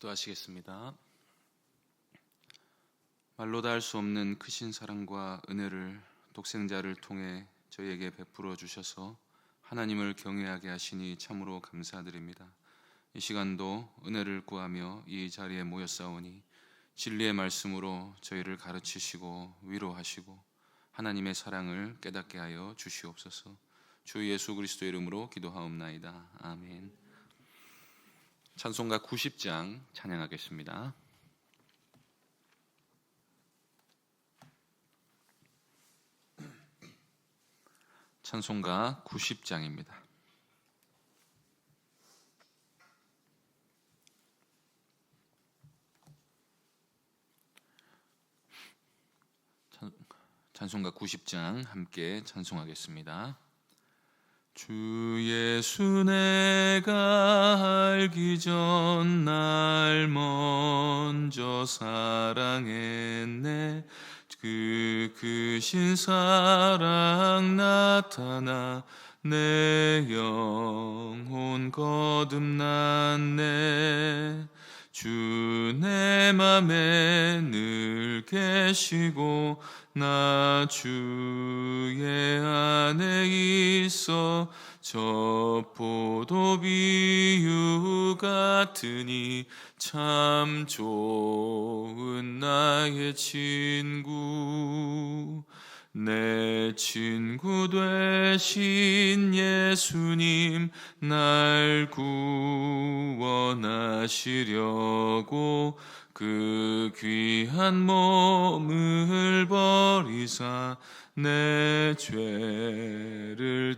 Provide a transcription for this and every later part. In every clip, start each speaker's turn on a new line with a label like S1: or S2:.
S1: 기도하시겠습니다. 말로 다 할 수 없는 크신 사랑과 은혜를 독생자를 통해 저희에게 베풀어 주셔서 하나님을 경외하게 하시니 참으로 감사드립니다. 이 시간도 은혜를 구하며 이 자리에 모였사오니 진리의 말씀으로 저희를 가르치시고 위로하시고 하나님의 사랑을 깨닫게 하여 주시옵소서. 주 예수 그리스도의 이름으로 기도하옵나이다. 아멘. 찬송가 90장 찬양하겠습니다. 찬송가 90장입니다. 찬송가 90장 함께 찬송하겠습니다. 주 예수 내가 알기 전 날 먼저 사랑했네. 그 크신 사랑 나타나 내 영혼 거듭났네. 주 내 맘에 늘 계시고 나 주의 안에 있어 저 포도 비유 같으니 참 좋은 나의 친구. 내 친구 되신 예수님 날 구원하시려고 그 귀한 몸을 버리사 내 죄를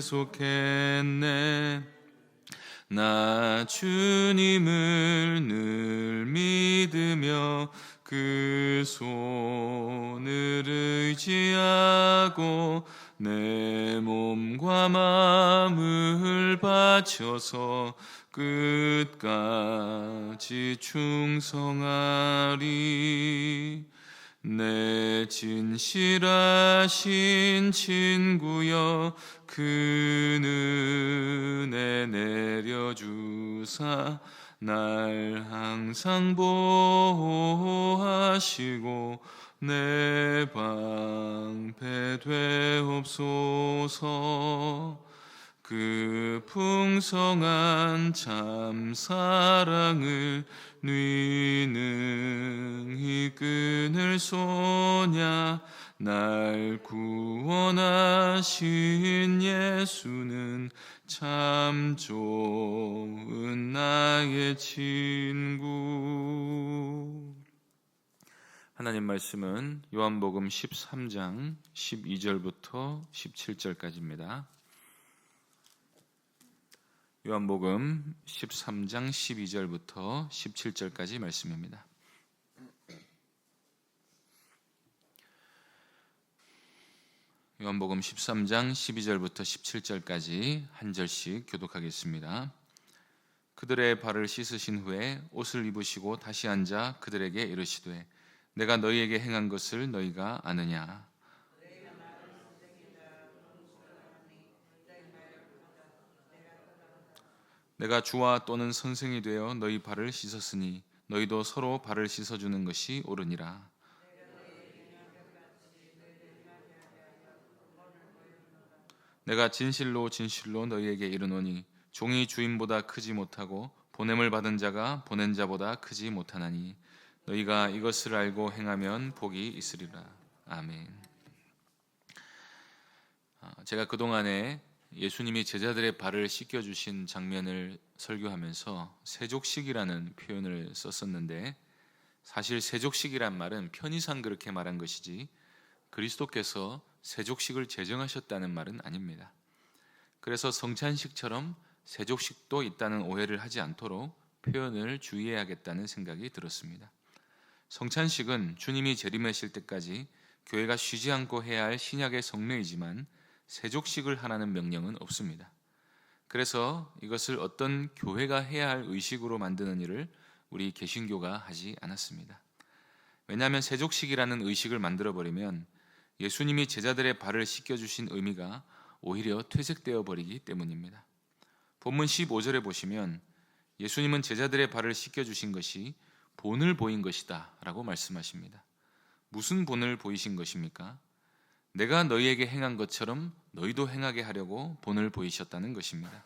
S1: 대속했네. 나 주님을 늘 믿으며 그 손을 의지하고 내 몸과 마음을 바쳐서 끝까지 충성하리. 내 진실하신 친구여 그 은혜 내려주사 날 항상 보호하시고 내 방패 되옵소서. 그 풍성한 참 사랑을 능히 끊을 소냐. 날 구원하신 예수는 참 좋은 나의 친구. 하나님 말씀은 요한복음 13장 12절부터 17절까지입니다. 요한복음 13장 12절부터 17절까지 말씀입니다. 요한복음 13장 12절부터 17절까지 한 절씩 교독하겠습니다. 그들의 발을 씻으신 후에 옷을 입으시고 다시 앉아 그들에게 이르시되 내가 너희에게 행한 것을 너희가 아느냐. 내가 주와 또는 선생이 되어 너희 발을 씻었으니 너희도 서로 발을 씻어주는 것이 옳으니라. 내가 진실로 진실로 너희에게 이르노니 종이 주인보다 크지 못하고 보냄을 받은 자가 보낸 자보다 크지 못하나니 너희가 이것을 알고 행하면 복이 있으리라. 아멘. 제가 그동안에 예수님이 제자들의 발을 씻겨주신 장면을 설교하면서 세족식이라는 표현을 썼었는데 사실 세족식이란 말은 편의상 그렇게 말한 것이지 그리스도께서 세족식을 제정하셨다는 말은 아닙니다. 그래서 성찬식처럼 세족식도 있다는 오해를 하지 않도록 표현을 주의해야겠다는 생각이 들었습니다. 성찬식은 주님이 재림하실 때까지 교회가 쉬지 않고 해야 할 신약의 성례이지만 세족식을 하라는 명령은 없습니다. 그래서 이것을 어떤 교회가 해야 할 의식으로 만드는 일을 우리 개신교가 하지 않았습니다. 왜냐하면 세족식이라는 의식을 만들어버리면 예수님이 제자들의 발을 씻겨주신 의미가 오히려 퇴색되어 버리기 때문입니다. 본문 15절에 보시면 예수님은 제자들의 발을 씻겨주신 것이 본을 보인 것이다 라고 말씀하십니다. 무슨 본을 보이신 것입니까? 내가 너희에게 행한 것처럼 너희도 행하게 하려고 본을 보이셨다는 것입니다.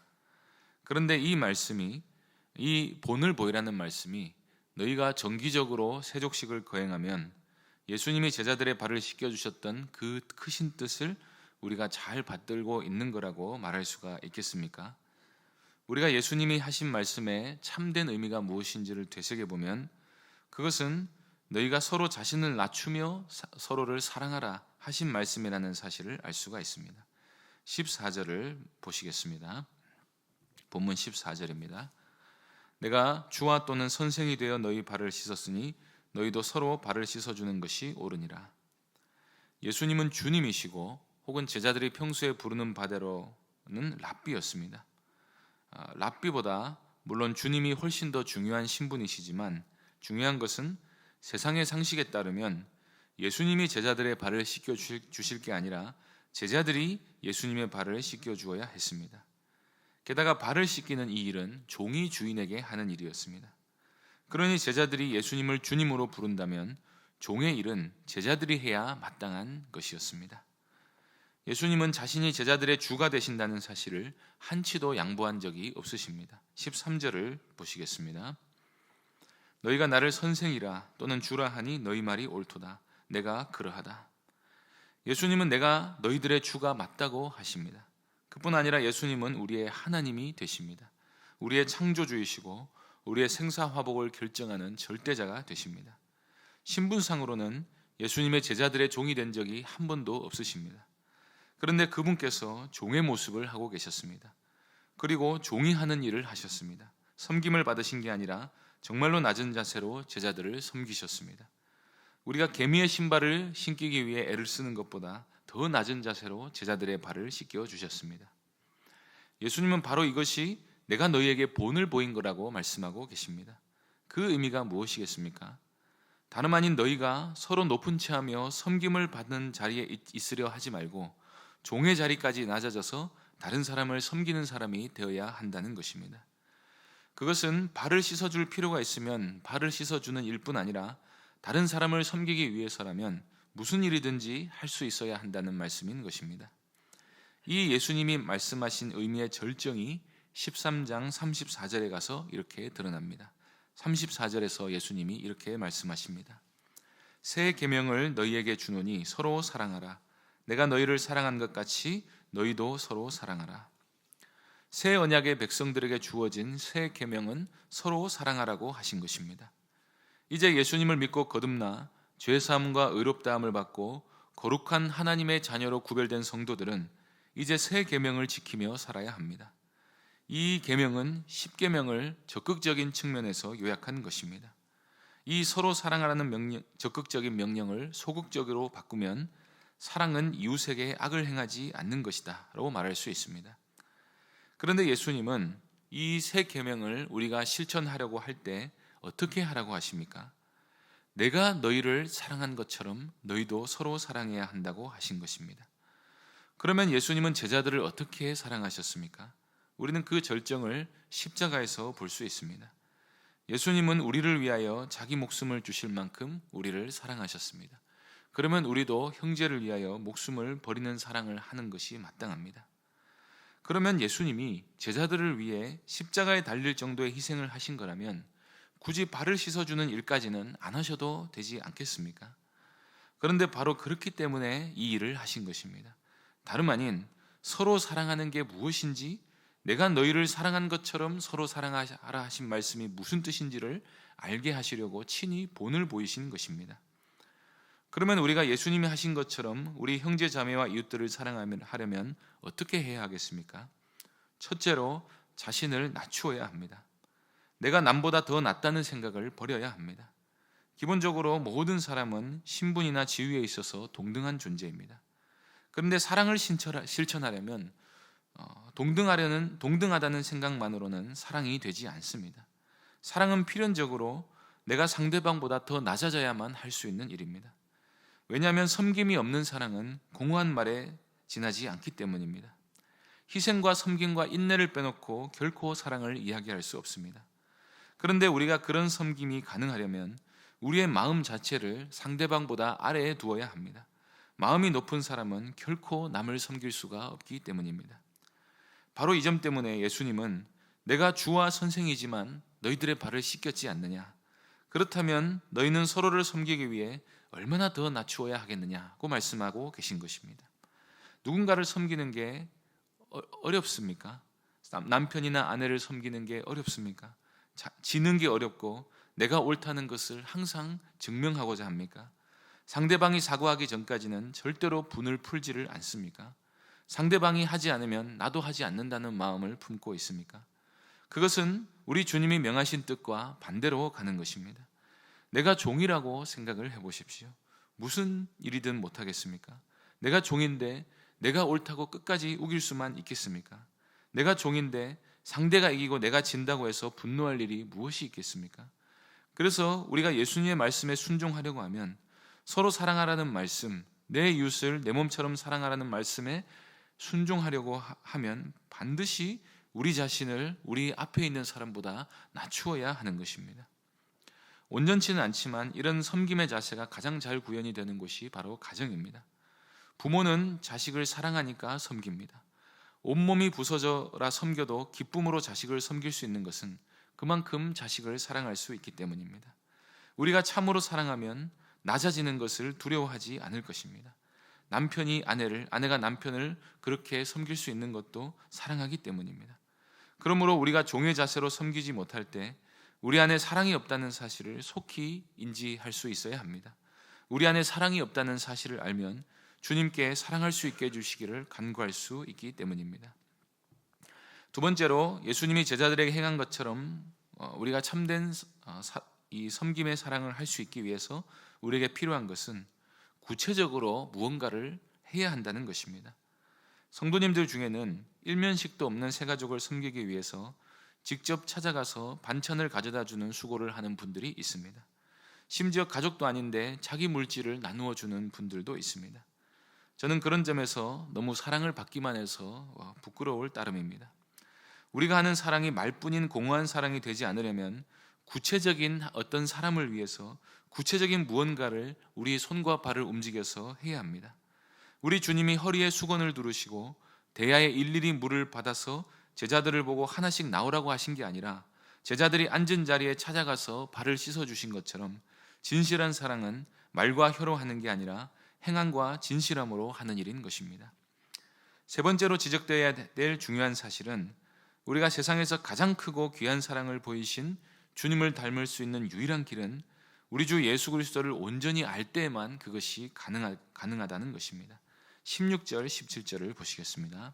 S1: 그런데 이 본을 보이라는 말씀이 너희가 정기적으로 세족식을 거행하면 예수님이 제자들의 발을 씻겨주셨던 그 크신 뜻을 우리가 잘 받들고 있는 거라고 말할 수가 있겠습니까? 우리가 예수님이 하신 말씀의 참된 의미가 무엇인지를 되새겨보면 그것은 너희가 서로 자신을 낮추며 서로를 사랑하라 하신 말씀이라는 사실을 알 수가 있습니다. 14절을 보시겠습니다. 본문 14절입니다. 내가 주와 또는 선생이 되어 너희 발을 씻었으니 너희도 서로 발을 씻어주는 것이 옳으니라. 예수님은 주님이시고 혹은 제자들이 평소에 부르는 바대로는 랍비였습니다. 랍비보다 물론 주님이 훨씬 더 중요한 신분이시지만 중요한 것은 세상의 상식에 따르면 예수님이 제자들의 발을 씻겨 주실 게 아니라 제자들이 예수님의 발을 씻겨 주어야 했습니다. 게다가 발을 씻기는 이 일은 종이 주인에게 하는 일이었습니다. 그러니 제자들이 예수님을 주님으로 부른다면 종의 일은 제자들이 해야 마땅한 것이었습니다. 예수님은 자신이 제자들의 주가 되신다는 사실을 한치도 양보한 적이 없으십니다. 13절을 보시겠습니다. 너희가 나를 선생이라 또는 주라 하니 너희 말이 옳도다. 내가 그러하다. 예수님은 내가 너희들의 주가 맞다고 하십니다. 그뿐 아니라 예수님은 우리의 하나님이 되십니다. 우리의 창조주이시고 우리의 생사화복을 결정하는 절대자가 되십니다. 신분상으로는 예수님의 제자들의 종이 된 적이 한 번도 없으십니다. 그런데 그분께서 종의 모습을 하고 계셨습니다. 그리고 종이 하는 일을 하셨습니다. 섬김을 받으신 게 아니라 정말로 낮은 자세로 제자들을 섬기셨습니다. 우리가 개미의 신발을 신기기 위해 애를 쓰는 것보다 더 낮은 자세로 제자들의 발을 씻겨 주셨습니다. 예수님은 바로 이것이 내가 너희에게 본을 보인 거라고 말씀하고 계십니다. 그 의미가 무엇이겠습니까? 다름 아닌 너희가 서로 높은 채하며 섬김을 받는 자리에 있으려 하지 말고 종의 자리까지 낮아져서 다른 사람을 섬기는 사람이 되어야 한다는 것입니다. 그것은 발을 씻어줄 필요가 있으면 발을 씻어주는 일뿐 아니라 다른 사람을 섬기기 위해서라면 무슨 일이든지 할 수 있어야 한다는 말씀인 것입니다. 이 예수님이 말씀하신 의미의 절정이 13장 34절에 가서 이렇게 드러납니다. 34절에서 예수님이 이렇게 말씀하십니다. 새 계명을 너희에게 주노니 서로 사랑하라. 내가 너희를 사랑한 것 같이 너희도 서로 사랑하라. 새 언약의 백성들에게 주어진 새 계명은 서로 사랑하라고 하신 것입니다. 이제 예수님을 믿고 거듭나 죄사함과 의롭다함을 받고 거룩한 하나님의 자녀로 구별된 성도들은 이제 새 계명을 지키며 살아야 합니다. 이 계명은 10계명을 적극적인 측면에서 요약한 것입니다. 이 서로 사랑하라는 적극적인 명령을 소극적으로 바꾸면 사랑은 이웃에게 악을 행하지 않는 것이다 라고 말할 수 있습니다. 그런데 예수님은 이 새 계명을 우리가 실천하려고 할 때 어떻게 하라고 하십니까? 내가 너희를 사랑한 것처럼 너희도 서로 사랑해야 한다고 하신 것입니다. 그러면 예수님은 제자들을 어떻게 사랑하셨습니까? 우리는 그 절정을 십자가에서 볼 수 있습니다. 예수님은 우리를 위하여 자기 목숨을 주실 만큼 우리를 사랑하셨습니다. 그러면 우리도 형제를 위하여 목숨을 버리는 사랑을 하는 것이 마땅합니다. 그러면 예수님이 제자들을 위해 십자가에 달릴 정도의 희생을 하신 거라면 굳이 발을 씻어주는 일까지는 안 하셔도 되지 않겠습니까? 그런데 바로 그렇기 때문에 이 일을 하신 것입니다. 다름 아닌 서로 사랑하는 게 무엇인지, 내가 너희를 사랑한 것처럼 서로 사랑하라 하신 말씀이 무슨 뜻인지를 알게 하시려고 친히 본을 보이신 것입니다. 그러면 우리가 예수님이 하신 것처럼 우리 형제 자매와 이웃들을 사랑하려면 어떻게 해야 하겠습니까? 첫째로 자신을 낮추어야 합니다. 내가 남보다 더 낫다는 생각을 버려야 합니다. 기본적으로 모든 사람은 신분이나 지위에 있어서 동등한 존재입니다. 그런데 사랑을 실천하려면 동등하다는 생각만으로는 사랑이 되지 않습니다. 사랑은 필연적으로 내가 상대방보다 더 낮아져야만 할 수 있는 일입니다. 왜냐하면 섬김이 없는 사랑은 공허한 말에 지나지 않기 때문입니다. 희생과 섬김과 인내를 빼놓고 결코 사랑을 이야기할 수 없습니다. 그런데 우리가 그런 섬김이 가능하려면 우리의 마음 자체를 상대방보다 아래에 두어야 합니다. 마음이 높은 사람은 결코 남을 섬길 수가 없기 때문입니다. 바로 이 점 때문에 예수님은 내가 주와 선생이지만 너희들의 발을 씻겼지 않느냐? 그렇다면 너희는 서로를 섬기기 위해 얼마나 더 낮추어야 하겠느냐고 말씀하고 계신 것입니다. 누군가를 섬기는 게 어렵습니까? 남편이나 아내를 섬기는 게 어렵습니까? 지는 게 어렵고 내가 옳다는 것을 항상 증명하고자 합니까? 상대방이 사과하기 전까지는 절대로 분을 풀지를 않습니까? 상대방이 하지 않으면 나도 하지 않는다는 마음을 품고 있습니까? 그것은 우리 주님이 명하신 뜻과 반대로 가는 것입니다. 내가 종이라고 생각을 해보십시오. 무슨 일이든 못하겠습니까? 내가 종인데 내가 옳다고 끝까지 우길 수만 있겠습니까? 내가 종인데 상대가 이기고 내가 진다고 해서 분노할 일이 무엇이 있겠습니까? 그래서 우리가 예수님의 말씀에 순종하려고 하면 서로 사랑하라는 말씀, 내 이웃을 내 몸처럼 사랑하라는 말씀에 순종하려고 하면 반드시 우리 자신을 우리 앞에 있는 사람보다 낮추어야 하는 것입니다. 온전치는 않지만 이런 섬김의 자세가 가장 잘 구현이 되는 곳이 바로 가정입니다. 부모는 자식을 사랑하니까 섬깁니다. 온몸이 부서져라 섬겨도 기쁨으로 자식을 섬길 수 있는 것은 그만큼 자식을 사랑할 수 있기 때문입니다. 우리가 참으로 사랑하면 낮아지는 것을 두려워하지 않을 것입니다. 남편이 아내를, 아내가 남편을 그렇게 섬길 수 있는 것도 사랑하기 때문입니다. 그러므로 우리가 종의 자세로 섬기지 못할 때 우리 안에 사랑이 없다는 사실을 속히 인지할 수 있어야 합니다. 우리 안에 사랑이 없다는 사실을 알면 주님께 사랑할 수 있게 해주시기를 간구할 수 있기 때문입니다. 두 번째로 예수님이 제자들에게 행한 것처럼 우리가 참된 이 섬김의 사랑을 할 수 있기 위해서 우리에게 필요한 것은 구체적으로 무언가를 해야 한다는 것입니다. 성도님들 중에는 일면식도 없는 새 가족을 섬기기 위해서 직접 찾아가서 반찬을 가져다 주는 수고를 하는 분들이 있습니다. 심지어 가족도 아닌데 자기 물질을 나누어 주는 분들도 있습니다. 저는 그런 점에서 너무 사랑을 받기만 해서 부끄러울 따름입니다. 우리가 하는 사랑이 말뿐인 공허한 사랑이 되지 않으려면 구체적인 어떤 사람을 위해서 구체적인 무언가를 우리의 손과 발을 움직여서 해야 합니다. 우리 주님이 허리에 수건을 두르시고 대야에 일일이 물을 받아서 제자들을 보고 하나씩 나오라고 하신 게 아니라 제자들이 앉은 자리에 찾아가서 발을 씻어주신 것처럼 진실한 사랑은 말과 혀로 하는 게 아니라 행함과 진실함으로 하는 일인 것입니다. 세 번째로 지적되어야 될 중요한 사실은 우리가 세상에서 가장 크고 귀한 사랑을 보이신 주님을 닮을 수 있는 유일한 길은 우리 주 예수 그리스도를 온전히 알 때에만 그것이 가능하다는 것입니다. 16절, 17절을 보시겠습니다.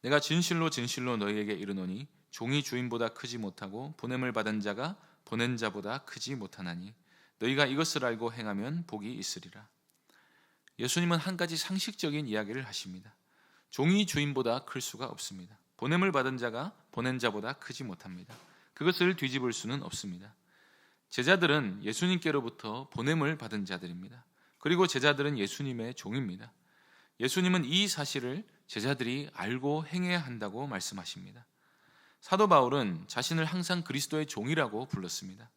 S1: 내가 진실로 진실로 너희에게 이르노니 종이 주인보다 크지 못하고 보냄을 받은 자가 보낸 자보다 크지 못하나니 너희가 이것을 알고 행하면 복이 있으리라. 예수님은 한 가지 상식적인 이야기를 하십니다. 종이 주인보다 클 수가 없습니다. 보냄을 받은 자가 보낸 자보다 크지 못합니다. 그것을 뒤집을 수는 없습니다. 제자들은 예수님께로부터 보냄을 받은 자들입니다. 그리고 제자들은 예수님의 종입니다. 예수님은 이 사실을 제자들이 알고 행해야 한다고 말씀하십니다. 사도 바울은 자신을 항상 그리스도의 종이라고 불렀습니다.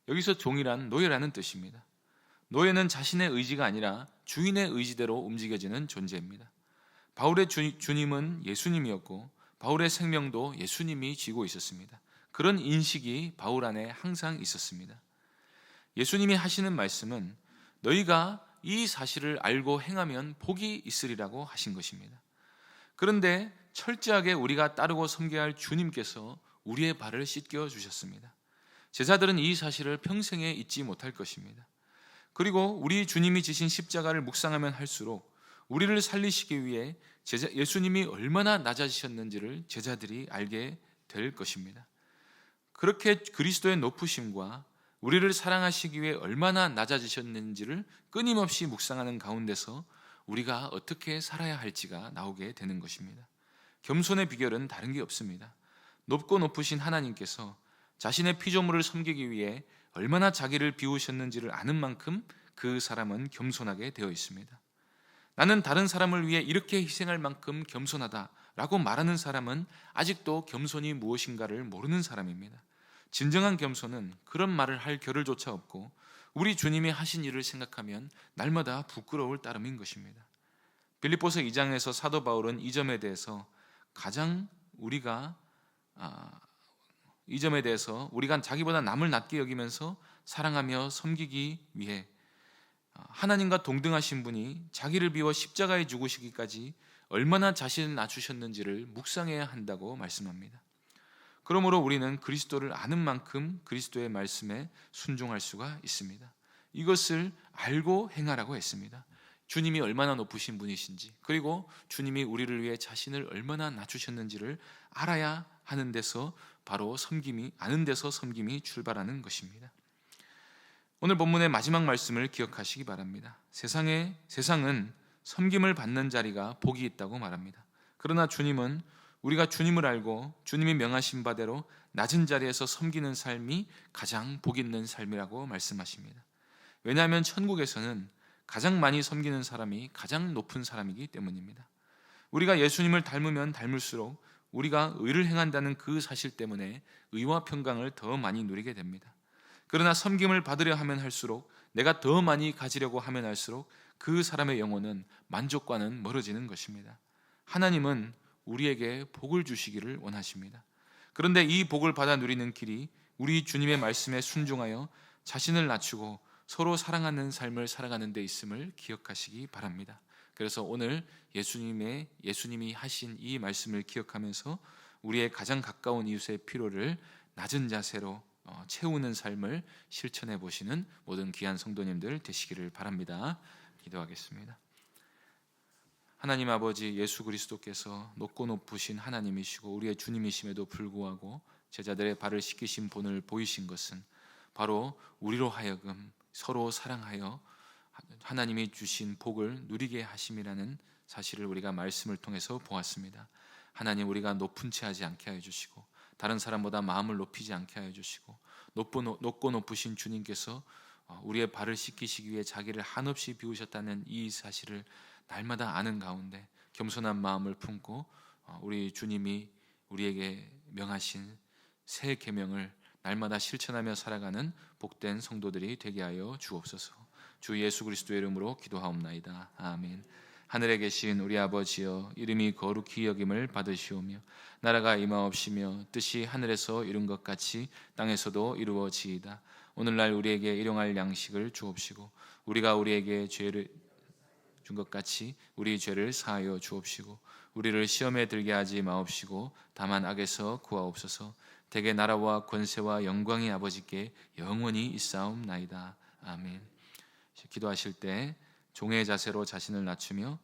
S1: 여기서 종이란 노예라는 뜻입니다. 노예는 자신의 의지가 아니라 주인의 의지대로 움직여지는 존재입니다. 바울의 주님은 예수님이었고 바울의 생명도 예수님이 쥐고 있었습니다. 그런 인식이 바울 안에 항상 있었습니다. 예수님이 하시는 말씀은 너희가 이 사실을 알고 행하면 복이 있으리라고 하신 것입니다. 그런데 철저하게 우리가 따르고 섬겨야 할 주님께서 우리의 발을 씻겨 주셨습니다. 제자들은 이 사실을 평생에 잊지 못할 것입니다. 그리고 우리 주님이 지신 십자가를 묵상하면 할수록 우리를 살리시기 위해 예수님이 얼마나 낮아지셨는지를 제자들이 알게 될 것입니다. 그렇게 그리스도의 높으심과 우리를 사랑하시기 위해 얼마나 낮아지셨는지를 끊임없이 묵상하는 가운데서 우리가 어떻게 살아야 할지가 나오게 되는 것입니다. 겸손의 비결은 다른 게 없습니다. 높고 높으신 하나님께서 자신의 피조물을 섬기기 위해 얼마나 자기를 비우셨는지를 아는 만큼 그 사람은 겸손하게 되어 있습니다. 나는 다른 사람을 위해 이렇게 희생할 만큼 겸손하다라고 말하는 사람은 아직도 겸손이 무엇인가를 모르는 사람입니다. 진정한 겸손은 그런 말을 할 겨를조차 없고 우리 주님이 하신 일을 생각하면 날마다 부끄러울 따름인 것입니다. 빌립보서 2장에서 사도 바울은 이 점에 대해서 우리가 자기보다 남을 낮게 여기면서 사랑하며 섬기기 위해 하나님과 동등하신 분이 자기를 비워 십자가에 죽으시기까지 얼마나 자신을 낮추셨는지를 묵상해야 한다고 말씀합니다. 그러므로 우리는 그리스도를 아는 만큼 그리스도의 말씀에 순종할 수가 있습니다. 이것을 알고 행하라고 했습니다. 주님이 얼마나 높으신 분이신지, 그리고 주님이 우리를 위해 자신을 얼마나 낮추셨는지를 알아야 하는 데서 바로 아는 데서 섬김이 출발하는 것입니다. 오늘 본문의 마지막 말씀을 기억하시기 바랍니다. 세상은 섬김을 받는 자리가 복이 있다고 말합니다. 그러나 주님은 우리가 주님을 알고 주님이 명하신 바대로 낮은 자리에서 섬기는 삶이 가장 복 있는 삶이라고 말씀하십니다. 왜냐하면 천국에서는 가장 많이 섬기는 사람이 가장 높은 사람이기 때문입니다. 우리가 예수님을 닮으면 닮을수록 우리가 의를 행한다는 그 사실 때문에 의와 평강을 더 많이 누리게 됩니다. 그러나 섬김을 받으려 하면 할수록, 내가 더 많이 가지려고 하면 할수록 그 사람의 영혼은 만족과는 멀어지는 것입니다. 하나님은 우리에게 복을 주시기를 원하십니다. 그런데 이 복을 받아 누리는 길이 우리 주님의 말씀에 순종하여 자신을 낮추고 서로 사랑하는 삶을 살아가는 데 있음을 기억하시기 바랍니다. 그래서 오늘 예수님이 하신 이 말씀을 기억하면서 우리의 가장 가까운 이웃의 필요를 낮은 자세로 채우는 삶을 실천해 보시는 모든 귀한 성도님들 되시기를 바랍니다. 기도하겠습니다. 하나님 아버지, 예수 그리스도께서 높고 높으신 하나님이시고 우리의 주님이심에도 불구하고 제자들의 발을 씻기신 본을 보이신 것은 바로 우리로 하여금 서로 사랑하여 하나님이 주신 복을 누리게 하심이라는 사실을 우리가 말씀을 통해서 보았습니다. 하나님, 우리가 높은 채 하지 않게 하여 주시고 다른 사람보다 마음을 높이지 않게 하여 주시고 높고 높으신 주님께서 우리의 발을 씻기시기 위해 자기를 한없이 비우셨다는 이 사실을 날마다 아는 가운데 겸손한 마음을 품고 우리 주님이 우리에게 명하신 새 계명을 날마다 실천하며 살아가는 복된 성도들이 되게 하여 주옵소서. 주 예수 그리스도의 이름으로 기도하옵나이다. 아멘. 하늘에 계신 우리 아버지여, 이름이 거룩히 여김을 받으시오며 나라가 임하옵시며 뜻이 하늘에서 이룬 것 같이 땅에서도 이루어지이다. 오늘날 우리에게 일용할 양식을 주옵시고 우리가 우리에게 죄를 준 것 같이 우리 죄를 사하여 주옵시고 우리를 시험에 들게 하지 마옵시고 다만 악에서 구하옵소서. 대개 나라와 권세와 영광이 아버지께 영원히 있사옵나이다. 아멘. 기도하실 때 종의 자세로 자신을 낮추며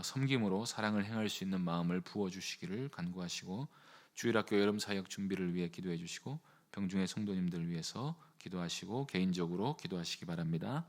S1: 섬김으로 사랑을 행할 수 있는 마음을 부어주시기를 간구하시고, 주일학교 여름 사역 준비를 위해 기도해 주시고 병중의 성도님들 위해서 기도하시고 개인적으로 기도하시기 바랍니다.